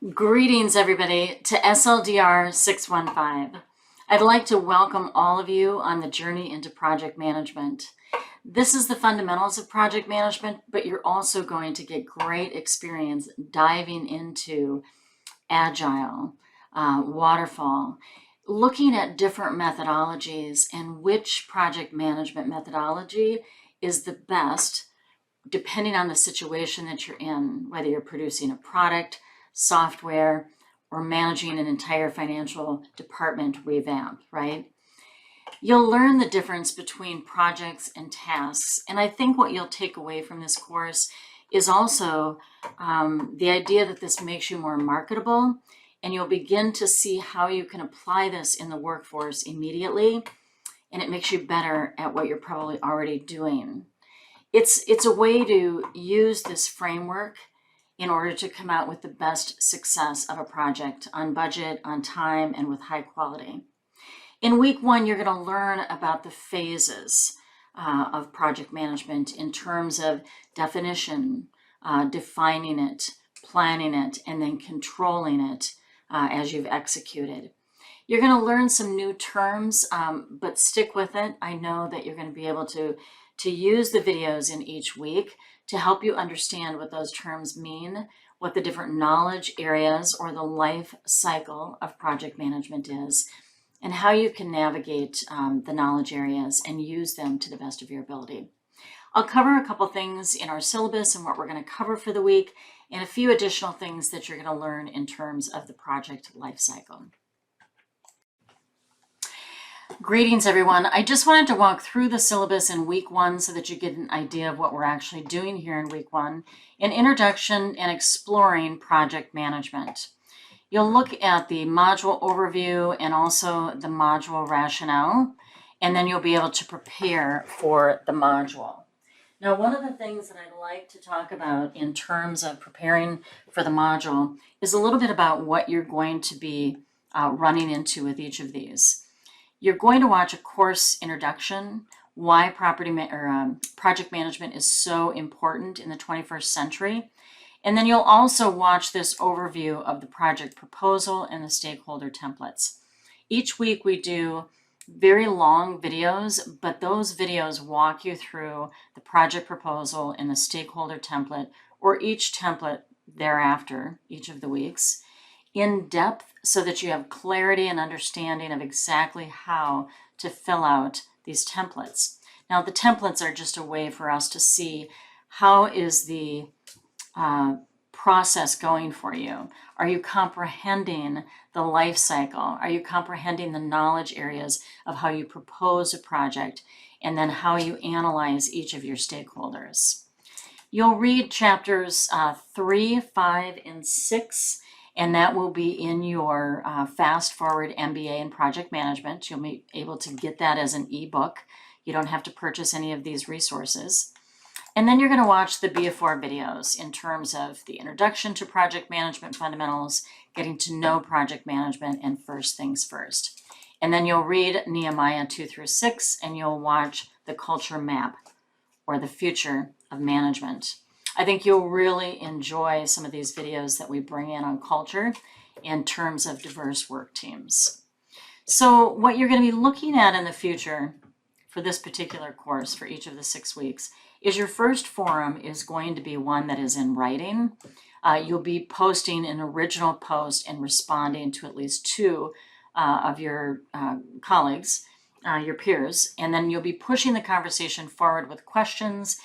Greetings, everybody, to SLDR615. I'd like to welcome all of you on the journey into project management. This is the fundamentals of project management, but you're also going to get great experience diving into Agile, Waterfall, looking at different methodologies and which project management methodology is the best depending on the situation that you're in, whether you're producing a product, software, or managing an entire financial department revamp, right? You'll learn the difference between projects and tasks. And I think what you'll take away from this course is also the idea that this makes you more marketable, and you'll begin to see how you can apply this in the workforce immediately, and it makes you better at what you're probably already doing. It's a way to use this framework in order to come out with the best success of a project on budget, on time, and with high quality. In week one, you're going to learn about the phases of project management in terms of definition, defining it, planning it, and then controlling it as you've executed. You're going to learn some new terms, but stick with it. I know that you're going to be able to use the videos in each week to help you understand what those terms mean, what the different knowledge areas or the life cycle of project management is, and how you can navigate the knowledge areas and use them to the best of your ability. I'll cover a couple things in our syllabus and what we're going to cover for the week, and a few additional things that you're going to learn in terms of the project life cycle. Greetings, everyone. I just wanted to walk through the syllabus in week one so that you get an idea of what we're actually doing here in week one, an introduction and exploring project management. You'll look at the module overview and also the module rationale, and then you'll be able to prepare for the module. Now, one of the things that I'd like to talk about in terms of preparing for the module is a little bit about what you're going to be running into with each of these. You're going to watch a course introduction, why project management is so important in the 21st century. And then you'll also watch this overview of the project proposal and the stakeholder templates. Each week we do very long videos, but those videos walk you through the project proposal and the stakeholder template, or each template thereafter, each of the weeks, in depth, so that you have clarity and understanding of exactly how to fill out these templates. Now, the templates are just a way for us to see how is the process going for you. Are you comprehending the life cycle? Are you comprehending the knowledge areas of how you propose a project, and then how you analyze each of your stakeholders? You'll read chapters 3, 5, and 6, and that will be in your Fast Forward MBA in Project Management. You'll be able to get that as an ebook. You don't have to purchase any of these resources. And then you're going to watch the BFOR videos in terms of the introduction to project management fundamentals, getting to know project management, and first things first. And then you'll read Nehemiah 2 through 6, and you'll watch the culture map, or the future of management. I think you'll really enjoy some of these videos that we bring in on culture in terms of diverse work teams. So what you're going to be looking at in the future for this particular course for each of the 6 weeks is your first forum is going to be one that is in writing. You'll be posting an original post and responding to at least 2 of your colleagues, your peers, and then you'll be pushing the conversation forward with questions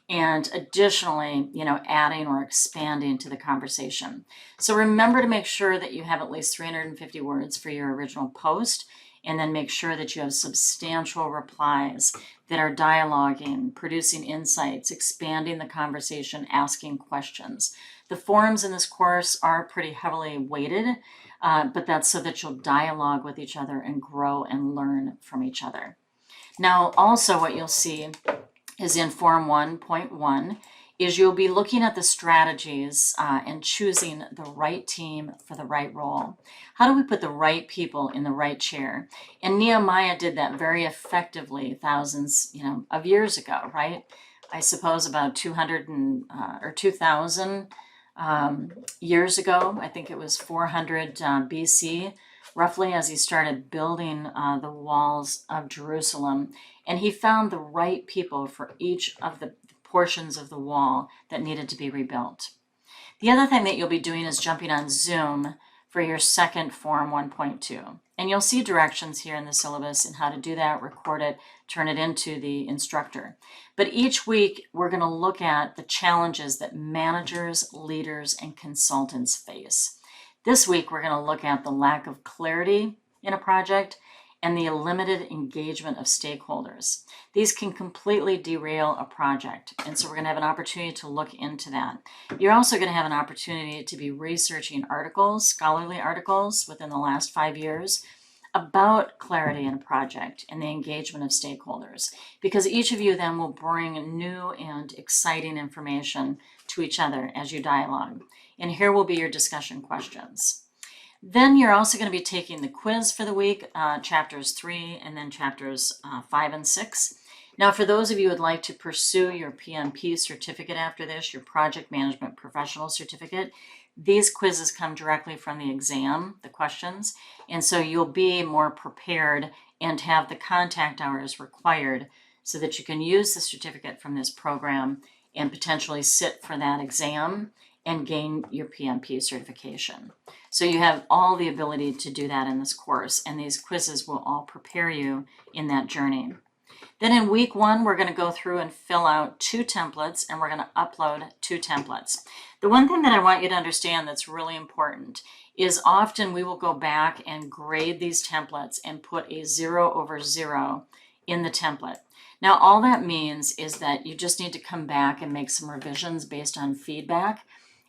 and additionally, adding or expanding to the conversation. So remember to make sure that you have at least 350 words for your original post, and then make sure that you have substantial replies that are dialoguing, producing insights, expanding the conversation, asking questions. The forums in this course are pretty heavily weighted, but that's so that you'll dialogue with each other and grow and learn from each other. Now, also what you'll see is in Forum 1.1 is you'll be looking at the strategies and choosing the right team for the right role. How do we put the right people in the right chair? And Nehemiah did that very effectively thousands of years ago, right? I suppose about 200 or 2,000 years ago. I think it was 400 BC, roughly, as he started building the walls of Jerusalem. And he found the right people for each of the portions of the wall that needed to be rebuilt. The other thing that you'll be doing is jumping on Zoom for your second Form 1.2. And you'll see directions here in the syllabus and how to do that, record it, turn it into the instructor. But each week, we're going to look at the challenges that managers, leaders, and consultants face. This week, we're going to look at the lack of clarity in a project and the limited engagement of stakeholders. These can completely derail a project, and so we're going to have an opportunity to look into that. You're also going to have an opportunity to be researching articles, scholarly articles within the last 5 years about clarity in a project and the engagement of stakeholders, because each of you then will bring new and exciting information to each other as you dialogue. And here will be your discussion questions. Then you're also going to be taking the quiz for the week, chapters 3 and then chapters 5 and 6. Now, for those of you who would like to pursue your PMP certificate after this, your Project Management Professional Certificate, these quizzes come directly from the exam, the questions, and so you'll be more prepared and have the contact hours required so that you can use the certificate from this program and potentially sit for that exam and gain your PMP certification. So you have all the ability to do that in this course, and these quizzes will all prepare you in that journey. Then in week 1, we're going to go through and fill out 2 templates, and we're going to upload 2 templates. The one thing that I want you to understand that's really important is often we will go back and grade these templates and put a 0 over 0 in the template. Now, all that means is that you just need to come back and make some revisions based on feedback,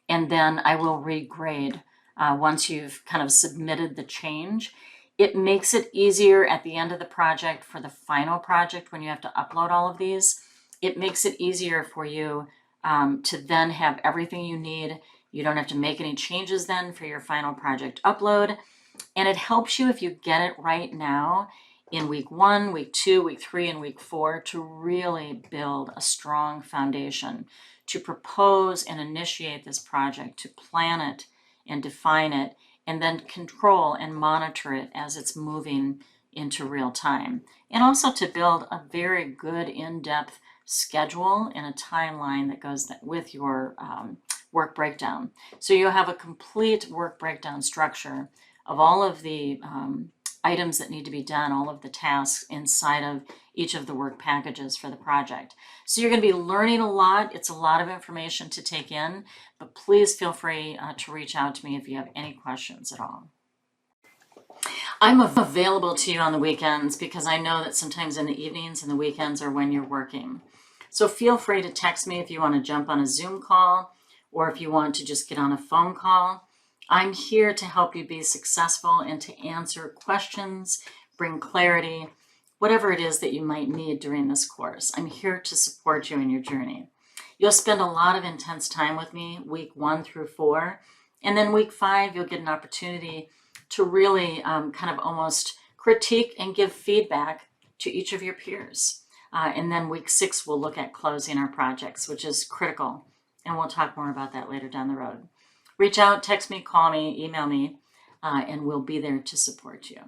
and then I will regrade once you've kind of submitted the change. It makes it easier at the end of the project for the final project when you have to upload all of these. It makes it easier for you to then have everything you need. You don't have to make any changes then for your final project upload. And it helps you if you get it right now in week 1, week 2, week 3, and week 4 to really build a strong foundation, to propose and initiate this project, to plan it and define it, and then control and monitor it as it's moving into real time. And also to build a very good in-depth schedule and a timeline that goes with your work breakdown. So you'll have a complete work breakdown structure of all of the items that need to be done, all of the tasks inside of each of the work packages for the project. So you're going to be learning a lot. It's a lot of information to take in, but please feel free to reach out to me if you have any questions at all. I'm available to you on the weekends because I know that sometimes in the evenings and the weekends are when you're working. So feel free to text me if you want to jump on a Zoom call or if you want to just get on a phone call. I'm here to help you be successful and to answer questions, bring clarity, whatever it is that you might need during this course. I'm here to support you in your journey. You'll spend a lot of intense time with me week 1 through 4, and then week 5 you'll get an opportunity to really kind of almost critique and give feedback to each of your peers. And then week 6 we'll look at closing our projects, which is critical, and we'll talk more about that later down the road. Reach out, text me, call me, email me, and we'll be there to support you.